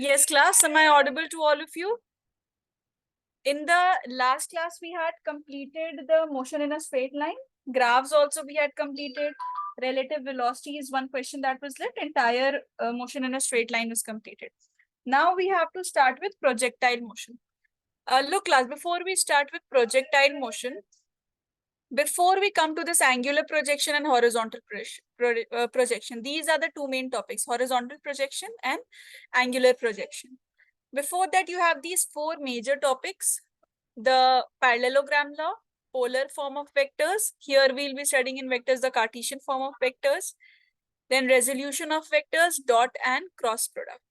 Yes, class, am I audible to all of you? In the last class, we had completed the motion in a straight line. Graphs also we had completed. Relative velocity is one question that was left. Entire motion in a straight line was completed. Now we have to start with projectile motion. Look, class, before we start with projectile motion, before we come to this angular projection and horizontal projection, these are the two main topics, horizontal projection and angular projection. Before that, you have these four major topics: the parallelogram law, polar form of vectors. Here we'll be studying in vectors the Cartesian form of vectors, then resolution of vectors, dot and cross product.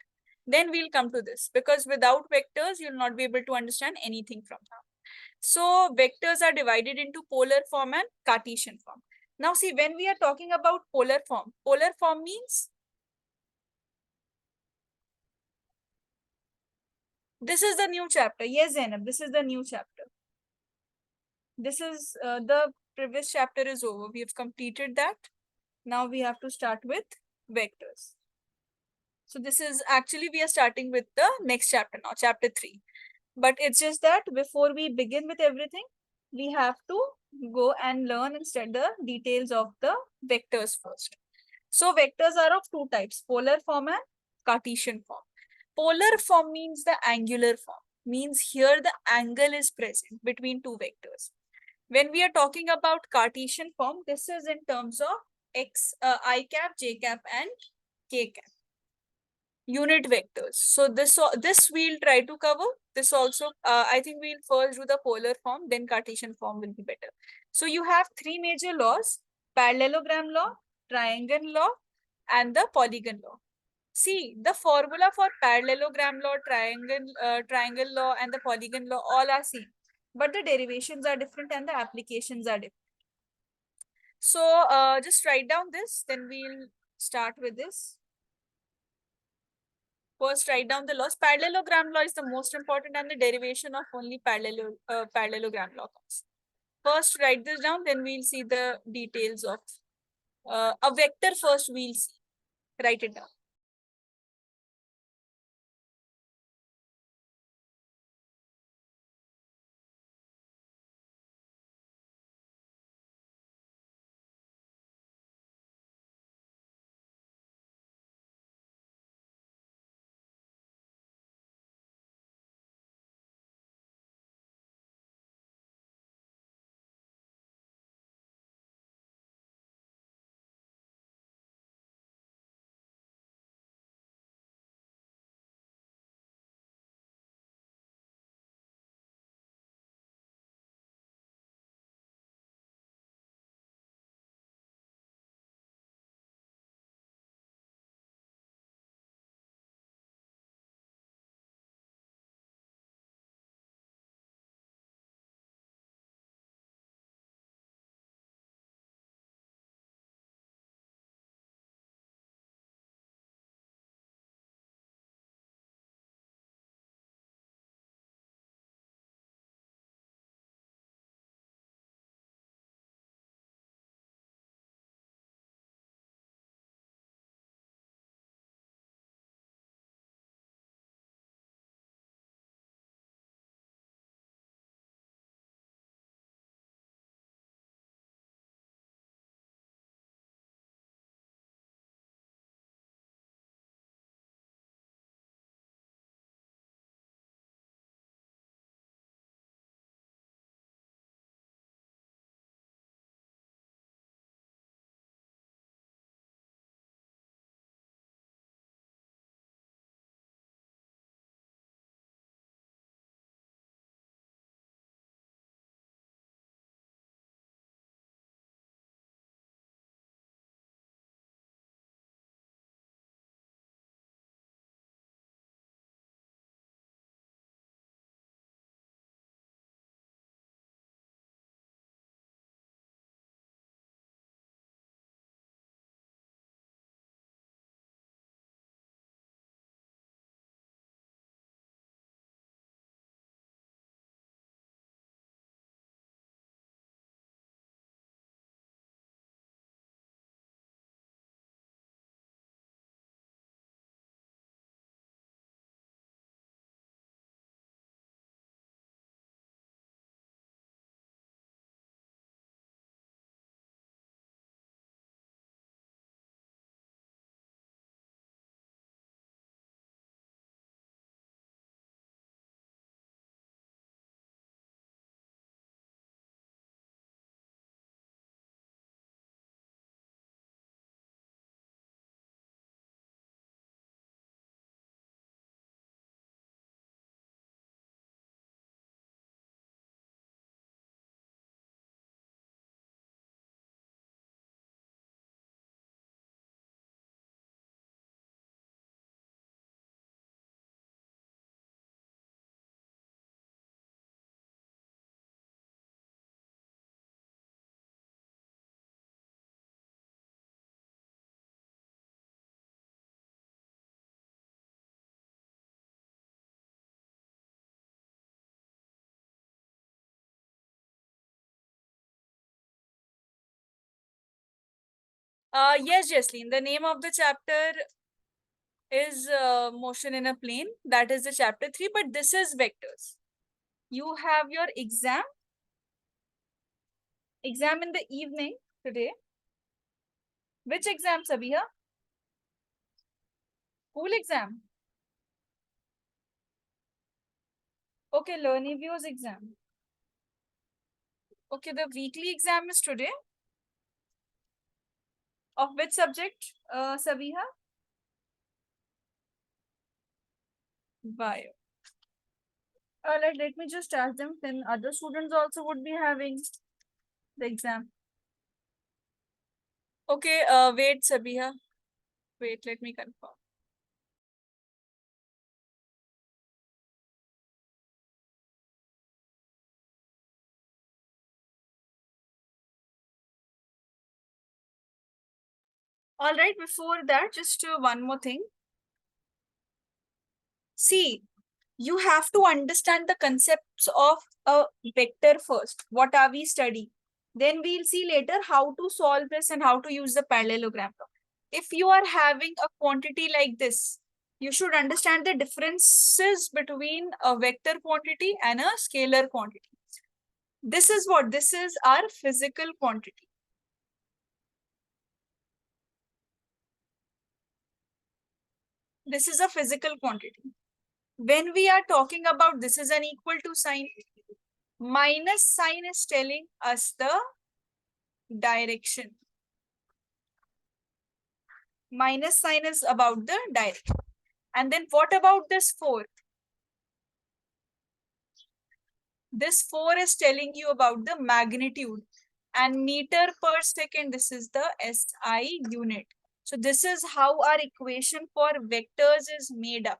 Then we'll come to this, because without vectors, you'll not be able to understand anything from now. So vectors are divided into polar form and Cartesian form. Now see, when we are talking about polar form means this is the new chapter. Yes, Zainab, this is the new chapter. This is the previous chapter is over. We have completed that. Now we have to start with vectors. So this is actually, we are starting with the next chapter now, chapter 3. But it's just that before we begin with everything, we have to go and learn and study the details of the vectors first. So vectors are of two types, polar form and Cartesian form. Polar form means the angular form, means here the angle is present between two vectors. When we are talking about Cartesian form, this is in terms of I cap, j cap, and k cap. Unit vectors. So this we'll try to cover. This also, I think we'll first do the polar form, then Cartesian form will be better. So you have three major laws: parallelogram law, triangle law, and the polygon law. See, the formula for parallelogram law, triangle law, and the polygon law all are same, but the derivations are different and the applications are different. So just write down this, then we'll start with this. First, write down the laws. Parallelogram law is the most important, and the derivation of only parallelogram law comes. First, write this down, then we'll see the details of a vector. First, we'll see. Write it down. Yes, Jesslyn. The name of the chapter is motion in a plane. That is the chapter 3, but this is vectors. You have your exam in the evening today. Which exam, Sabiha? School exam. Okay, Learnivio's exam. Okay, the weekly exam is today. Of which subject, Sabiha? Bio. Let me just ask them. Then other students also would be having the exam. Okay, wait, Sabiha. Wait, let me confirm. All right, before that, just one more thing. See, you have to understand the concepts of a vector first. What are we studying? Then we'll see later how to solve this and how to use the parallelogram. If you are having a quantity like this, you should understand the differences between a vector quantity and a scalar quantity. This is what? This is our physical quantity. This is a physical quantity. When we are talking about this is an equal to sign, minus sign is telling us the direction. Minus sign is about the direction. And then what about this 4? This 4 is telling you about the magnitude. And meter per second, this is the SI unit. So this is how our equation for vectors is made up.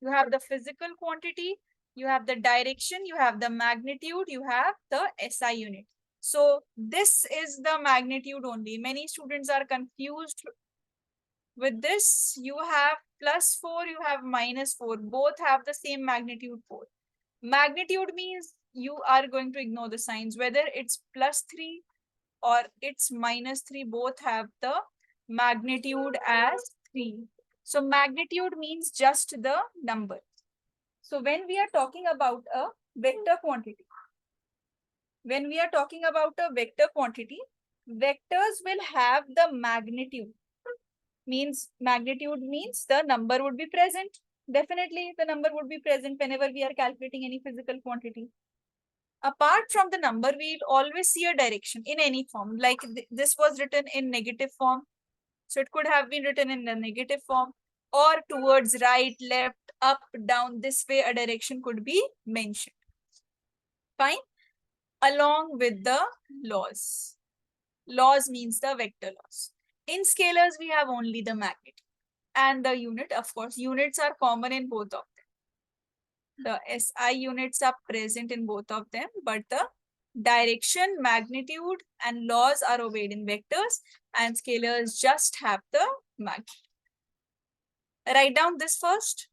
You have the physical quantity, you have the direction, you have the magnitude, you have the SI unit. So this is the magnitude only. Many students are confused with this. You have plus 4, you have minus 4. Both have the same magnitude 4. Magnitude means you are going to ignore the signs. Whether it's plus 3 or it's minus 3, both have the magnitude as 3. So magnitude means just the number. So when we are talking about a vector quantity, when we are talking about a vector quantity, vectors will have the magnitude. Means magnitude means the number would be present. Definitely the number would be present whenever we are calculating any physical quantity. Apart from the number, we'll always see a direction in any form. Like this was written in negative form. So it could have been written in the negative form or towards right, left, up, down. This way a direction could be mentioned. Fine. Along with the laws. Laws means the vector laws. In scalars, we have only the magnitude and the unit. Of course, units are common in both of them. The SI units are present in both of them, but the direction, magnitude, and laws are obeyed in vectors, and scalars just have the magnitude. Write down this first.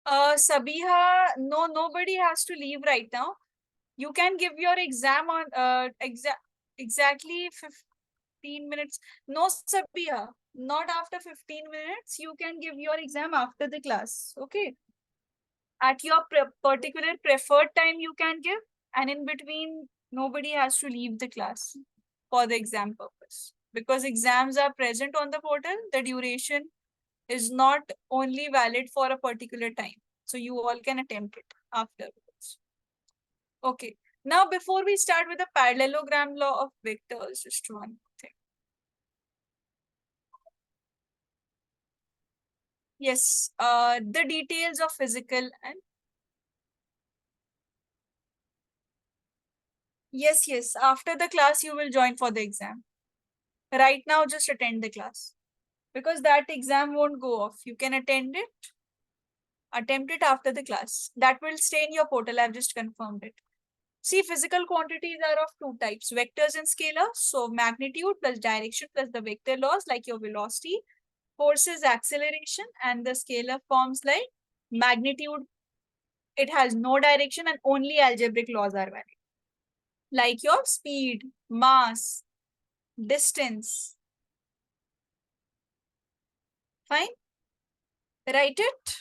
Sabiha, no, nobody has to leave right now. You can give your exam on exactly 15 minutes. No, Sabiha, not after 15 minutes. You can give your exam after the class. Okay. At your particular preferred time, you can give, and in between, nobody has to leave the class for the exam purpose. Because exams are present on the portal, the duration is not only valid for a particular time. So you all can attempt it afterwards. Okay. Now, before we start with the parallelogram law of vectors, just one thing. Yes, the details of physical and yes, yes. After the class, you will join for the exam. Right now, just attend the class because that exam won't go off. You can attend it, attempt it after the class. That will stay in your portal. I've just confirmed it. See, physical quantities are of two types, vectors and scalars. So magnitude plus direction plus the vector laws like your velocity, forces acceleration, and the scalar forms like magnitude. It has no direction and only algebraic laws are valid. Like your speed, mass, distance. Fine? Write it.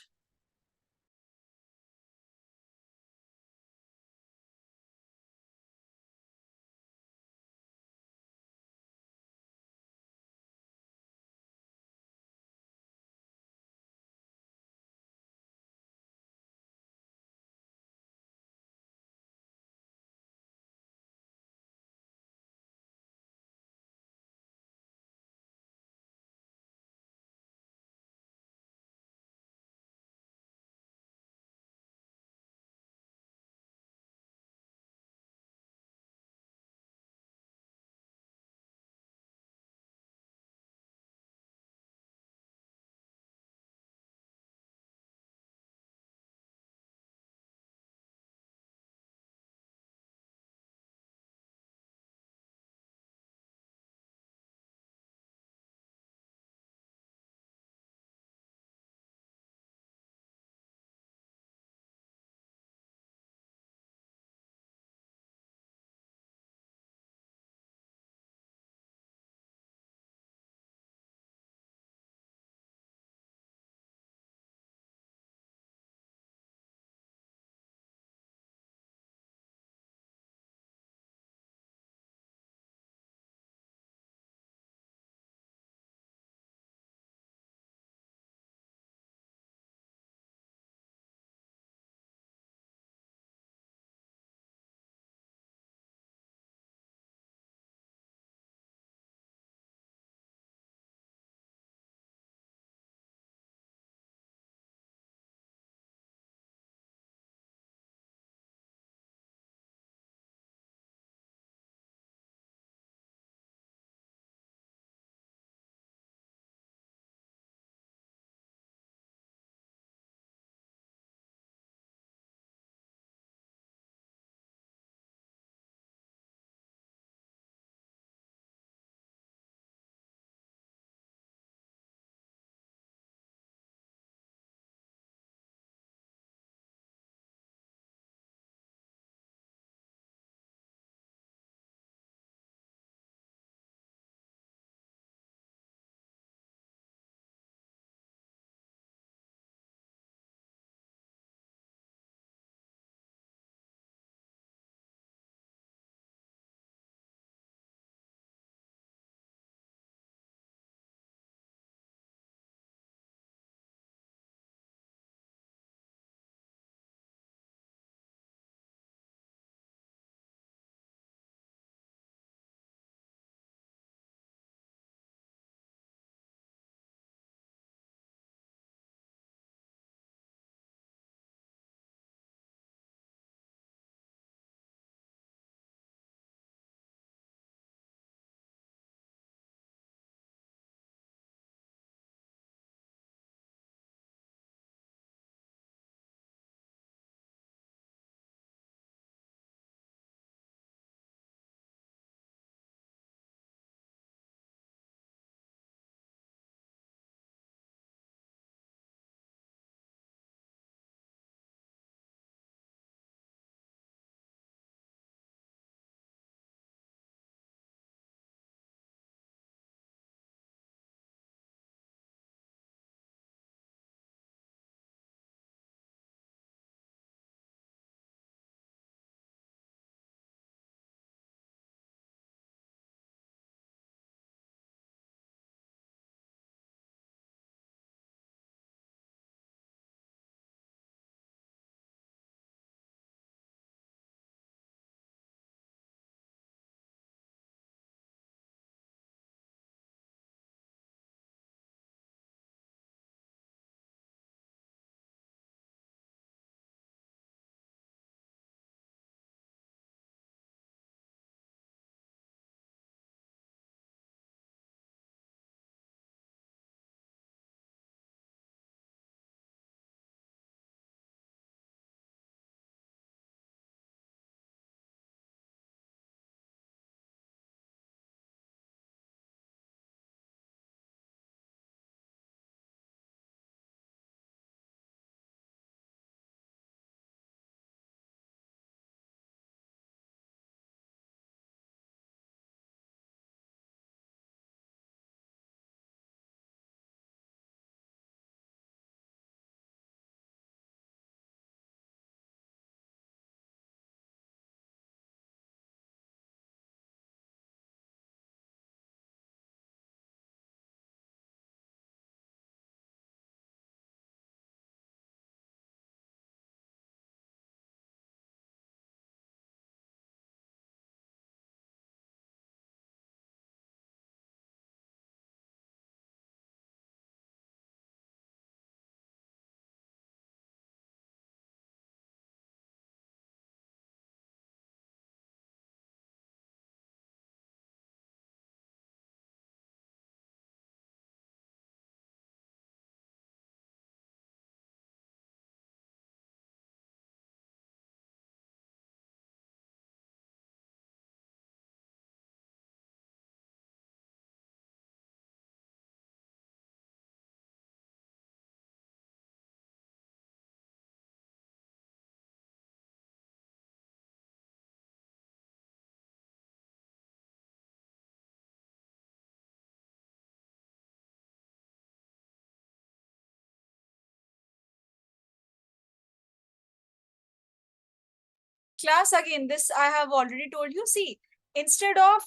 Class, again, this I have already told you. See, instead of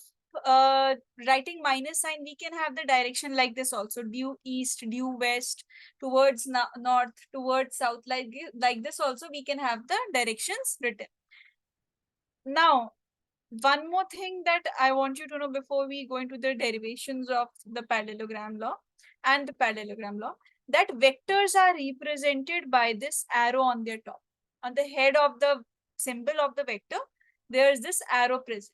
writing minus sign, we can have the direction like this also: due east, due west, towards north, towards south. Like this also we can have the directions written. Now, one more thing that I want you to know before we go into the derivations of the parallelogram law and the parallelogram law, that vectors are represented by this arrow on their top. On the head of the symbol of the vector, there is this arrow present.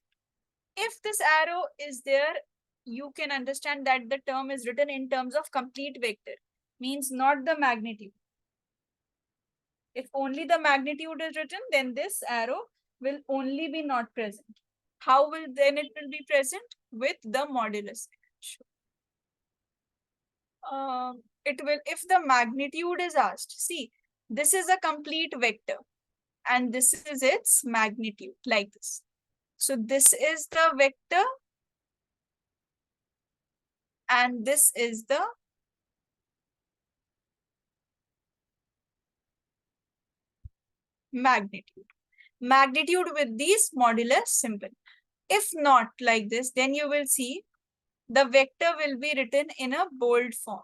If this arrow is there, you can understand that the term is written in terms of complete vector, means not the magnitude. If only the magnitude is written, then this arrow will only be not present. How will then it will be present? With the modulus. It will, if the magnitude is asked, see, this is a complete vector and this is its magnitude, like this. So this is the vector and this is the magnitude. Magnitude with these modulus symbol. If not like this, then you will see the vector will be written in a bold form,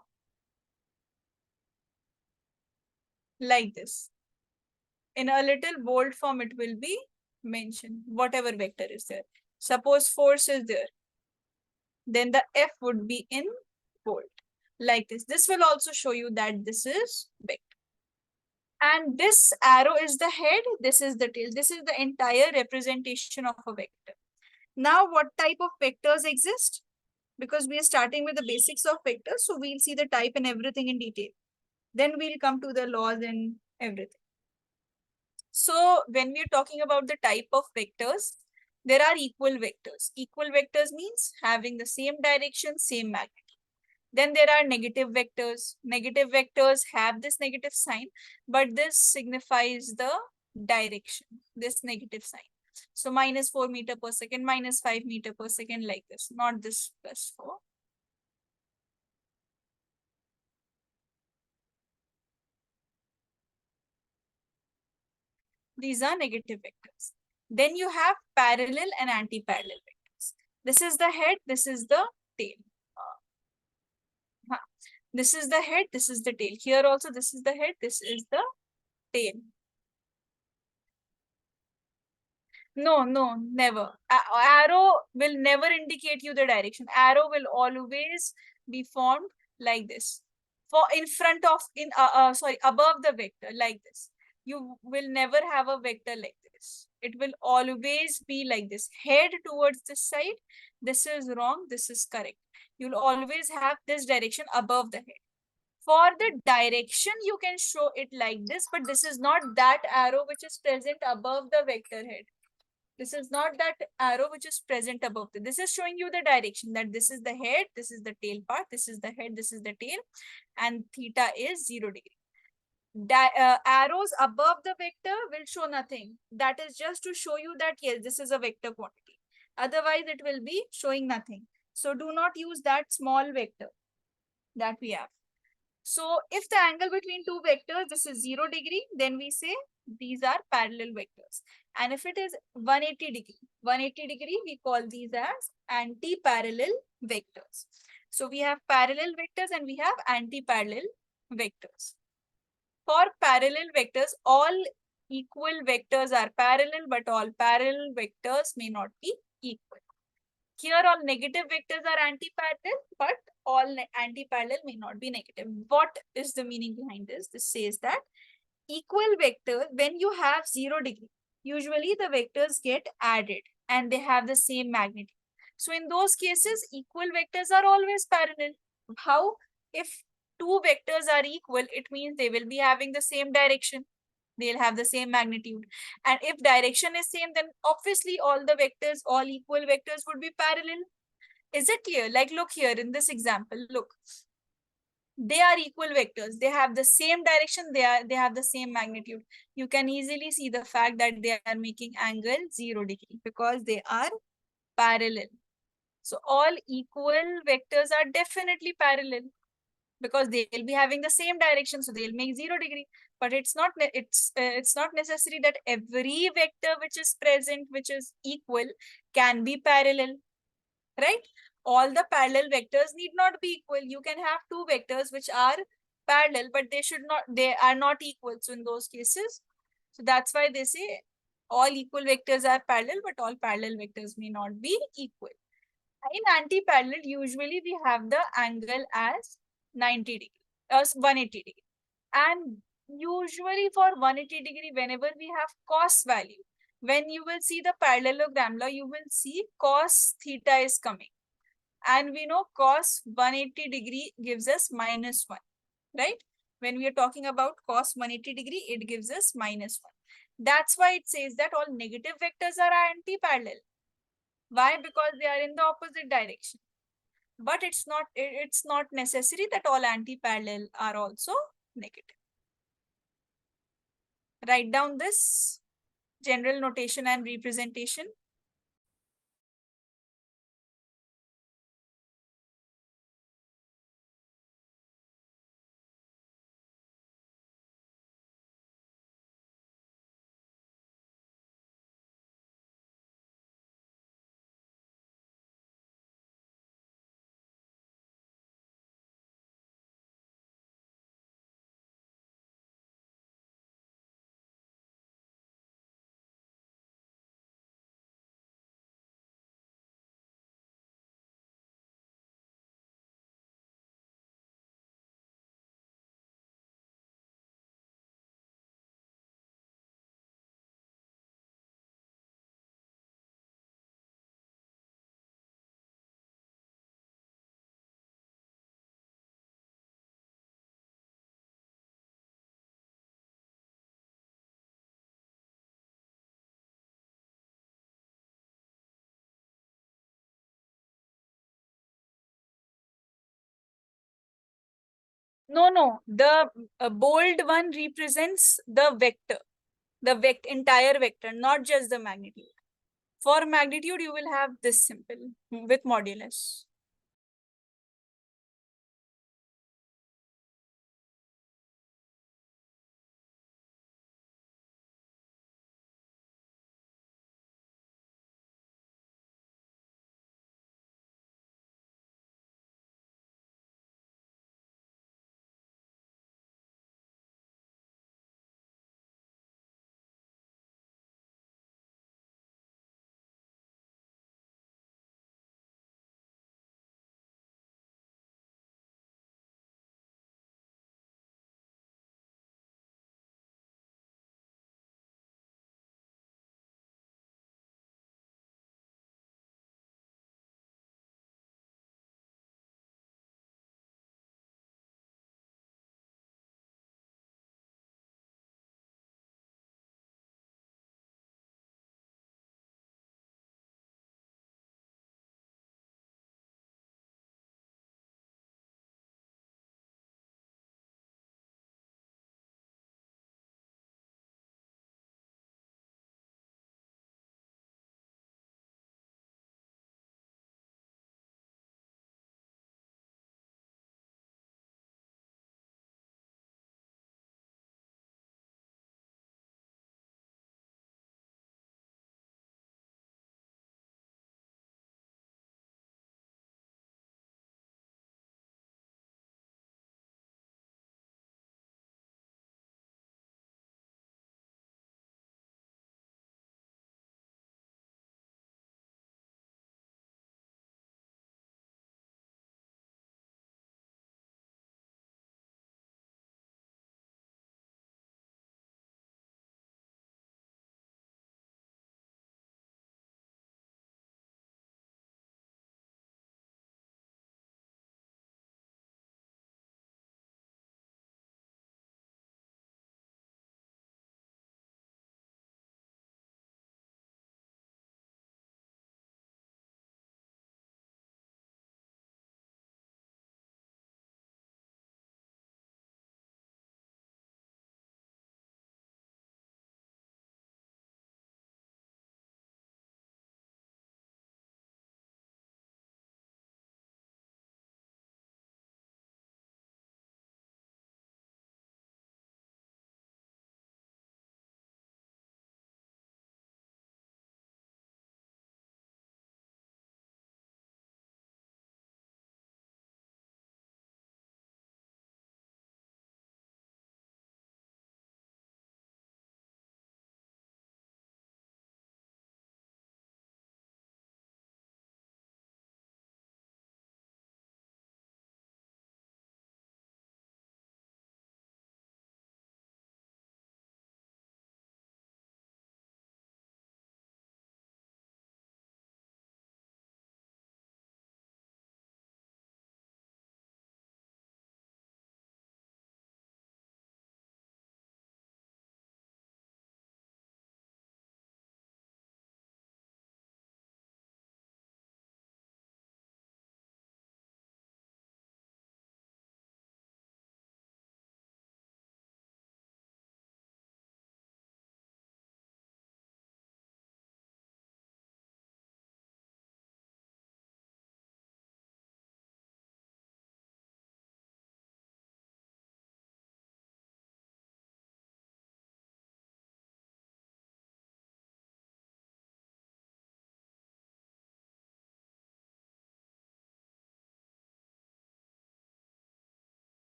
like this. In a little bold form, it will be mentioned, whatever vector is there. Suppose force is there, then the F would be in bold, like this. This will also show you that this is vector. And this arrow is the head, this is the tail. This is the entire representation of a vector. Now, what type of vectors exist? Because we are starting with the basics of vectors, so we'll see the type and everything in detail. Then we'll come to the laws and everything. So when we're talking about the type of vectors, there are equal vectors. Equal vectors means having the same direction, same magnitude. Then there are negative vectors. Negative vectors have this negative sign, but this signifies the direction, this negative sign. So minus 4 meter per second, minus 5 meter per second, like this, not this plus 4. These are negative vectors. Then you have parallel and anti-parallel vectors. This is the head, this is the tail. This is the head, this is the tail. Here also, this is the head, this is the tail. No, no, never. Arrow will never indicate you the direction. Arrow will always be formed like this. For in front of, sorry, above the vector, like this. You will never have a vector like this. It will always be like this. Head towards this side. This is wrong, this is correct. You'll always have this direction above the head. For the direction, you can show it like this, but this is not that arrow which is present above the vector head. This is not that arrow which is present above. This is showing you the direction, that this is the head, this is the tail part, this is the head, this is the tail, and theta is 0 degree. Arrows above the vector will show nothing. That is just to show you that yes, this is a vector quantity. Otherwise, it will be showing nothing. So do not use that small vector that we have. So if the angle between two vectors, this is 0 degree, then we say these are parallel vectors. And if it is 180 degree, we call these as anti-parallel vectors. So we have parallel vectors and we have anti-parallel vectors. For parallel vectors, all equal vectors are parallel, but all parallel vectors may not be equal. Here all negative vectors are anti-parallel, but all anti-parallel may not be negative. What is the meaning behind this? This says that equal vector, when you have 0 degree, usually the vectors get added and they have the same magnitude. So in those cases, equal vectors are always parallel. How? If two vectors are equal, it means they will be having the same direction. They'll have the same magnitude. And if direction is same, then obviously all the vectors, all equal vectors would be parallel. Is it clear? Like look here in this example, look. They are equal vectors. They have the same direction. They have the same magnitude. You can easily see the fact that they are making angle 0 degree because they are parallel. So all equal vectors are definitely parallel because they will be having the same direction. So they'll make 0 degree. But it's not necessary that every vector which is present, which is equal, can be parallel, right? All the parallel vectors need not be equal. You can have two vectors which are parallel, but they are not equal. So in those cases, so that's why they say all equal vectors are parallel, but all parallel vectors may not be equal. In anti-parallel, usually we have the angle as 90 degree, 180 degree. And usually for 180 degree, whenever we have cos value, when you will see the parallelogram law, you will see cos theta is coming. And we know cos 180 degree gives us -1, right? When we are talking about cos 180 degree, it gives us -1. That's why it says that all negative vectors are anti-parallel. Why? Because they are in the opposite direction. But it's not necessary that all anti-parallel are also negative. Write down this general notation and representation. No. The bold one represents the vector, entire vector, not just the magnitude. For magnitude, you will have this symbol with modulus.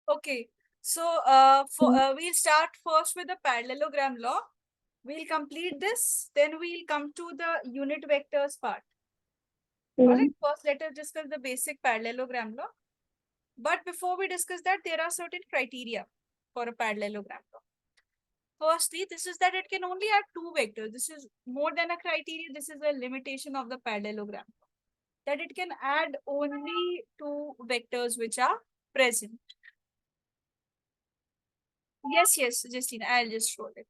Okay. So we'll start first with the parallelogram law. We'll complete this. Then we'll come to the unit vectors part. All right. First, let us discuss the basic parallelogram law. But before we discuss that, there are certain criteria for a parallelogram law. Firstly, this is that it can only add two vectors. This is more than a criteria. This is a limitation of the parallelogram. That it can add only two vectors which are present. Yes, Justina, I'll just show it.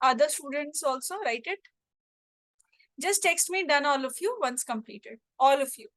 Other students also write it. Just text me done all of you once completed. All of you.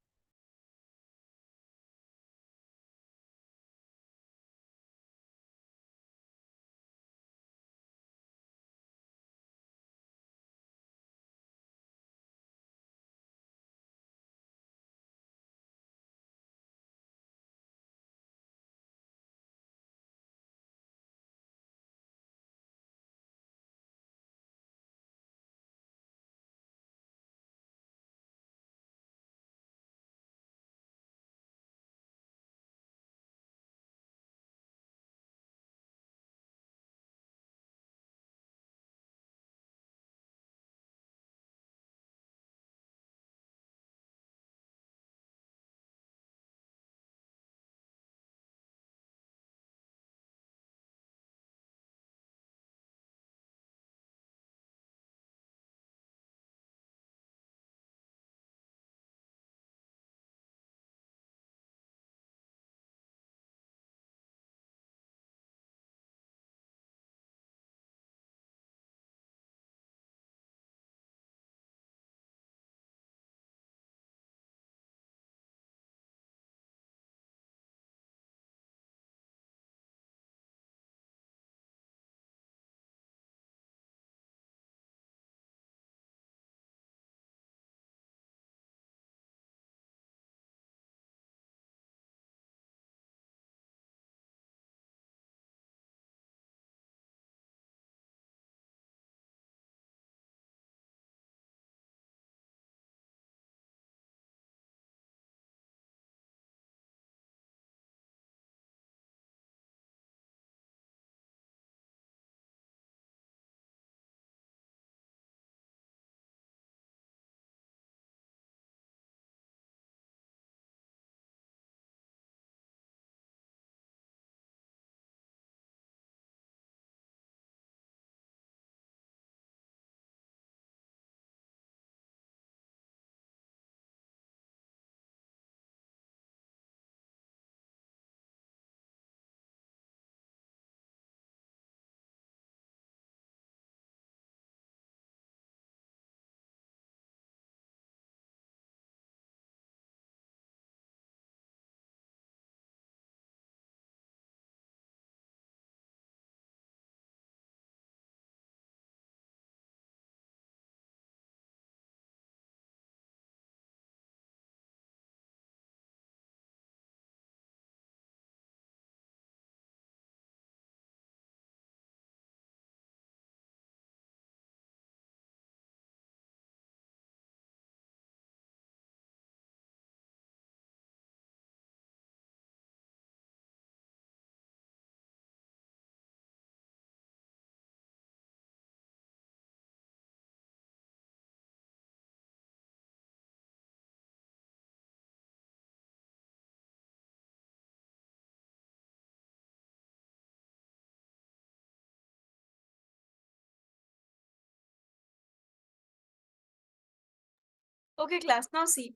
Okay, class. Now see.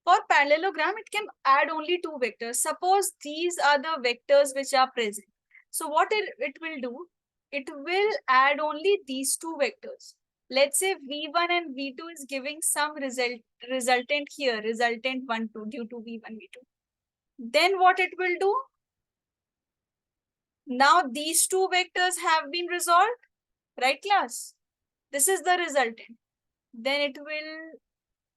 For parallelogram, it can add only two vectors. Suppose these are the vectors which are present. So what it will do? It will add only these two vectors. Let's say V1 and V2 is giving some resultant here, resultant 1, 2 due to V1, V2. Then what it will do? Now these two vectors have been resolved, right class? This is the resultant. Then it will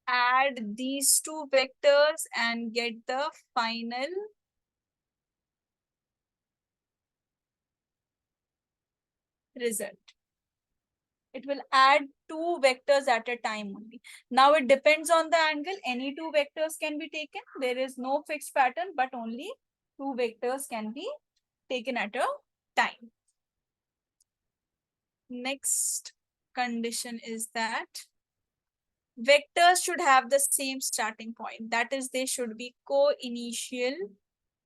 add these two vectors and get the final result. It will add two vectors at a time only. Now it depends on the angle. Any two vectors can be taken. There is no fixed pattern, but only two vectors can be taken at a time. Next condition is that vectors should have the same starting point. That is, they should be co-initial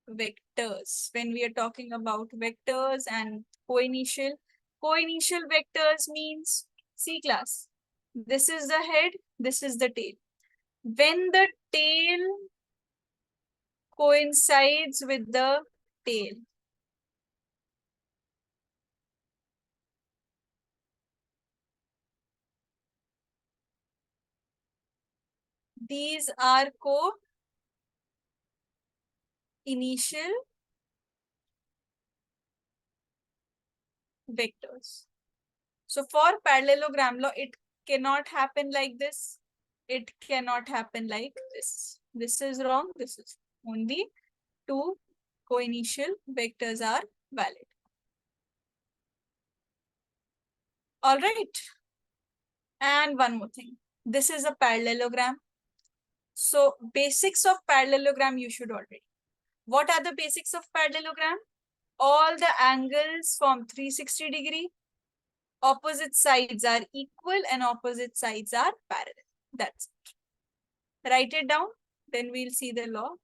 vectors. When we are talking about vectors and co-initial vectors means, see class, this is the head, this is the tail. When the tail coincides with the tail, these are co-initial vectors. So for parallelogram law, it cannot happen like this. It cannot happen like this. This is wrong. This is only two co-initial vectors are valid. All right. And one more thing. This is a parallelogram. So basics of parallelogram you should already. What are the basics of parallelogram? All the angles from 360-degree, opposite sides are equal and opposite sides are parallel. That's it. Write it down, then we'll see the law.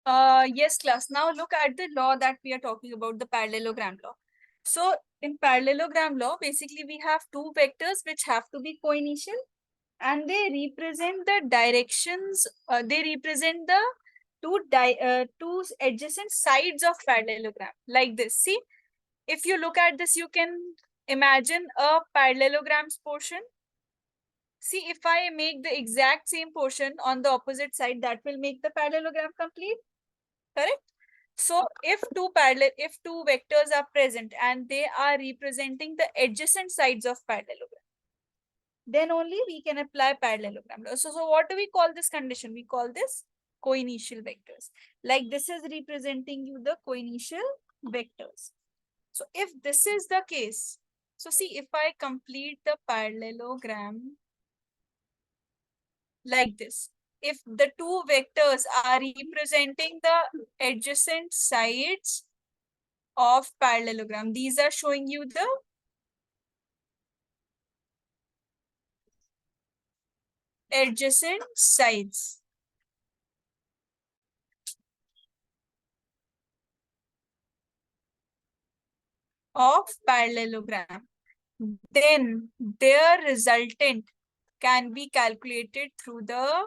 Yes, class. Now look at the law that we are talking about, the parallelogram law. So in parallelogram law, basically we have two vectors which have to be coinitial, and they represent the directions. They represent the two adjacent sides of parallelogram, like this. See, if you look at this, you can imagine a parallelogram's portion. See, if I make the exact same portion on the opposite side, that will make the parallelogram complete. Correct? So if two vectors are present and they are representing the adjacent sides of parallelogram, then only we can apply parallelogram law. So what do we call this condition? We call this coinitial vectors. Like this is representing you the coinitial vectors. So if this is the case, so see, if I complete the parallelogram like this, if the two vectors are representing the adjacent sides of parallelogram, these are showing you the adjacent sides of parallelogram, then their resultant can be calculated through the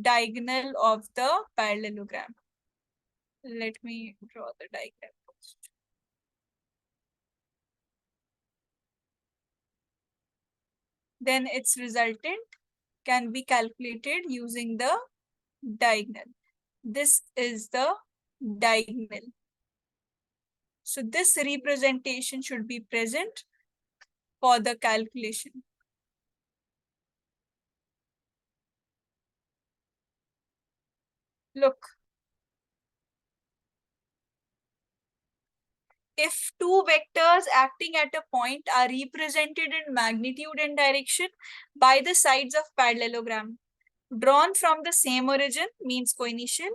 diagonal of the parallelogram. Let me draw the diagram first. Then its resultant can be calculated using the diagonal. This is the diagonal. So this representation should be present for the calculation. Look, if two vectors acting at a point are represented in magnitude and direction by the sides of parallelogram drawn from the same origin, means coinitial,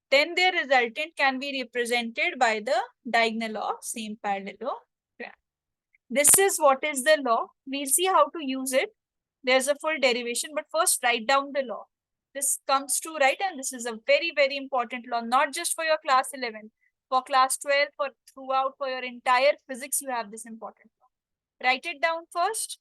then their resultant can be represented by the diagonal of same parallelogram. This is what is the law. We'll see how to use it. There's a full derivation, but first write down the law. This comes to right, and this is a very, very important law, not just for your class 11, for class 12, for throughout, for your entire physics, you have this important law. Write it down first.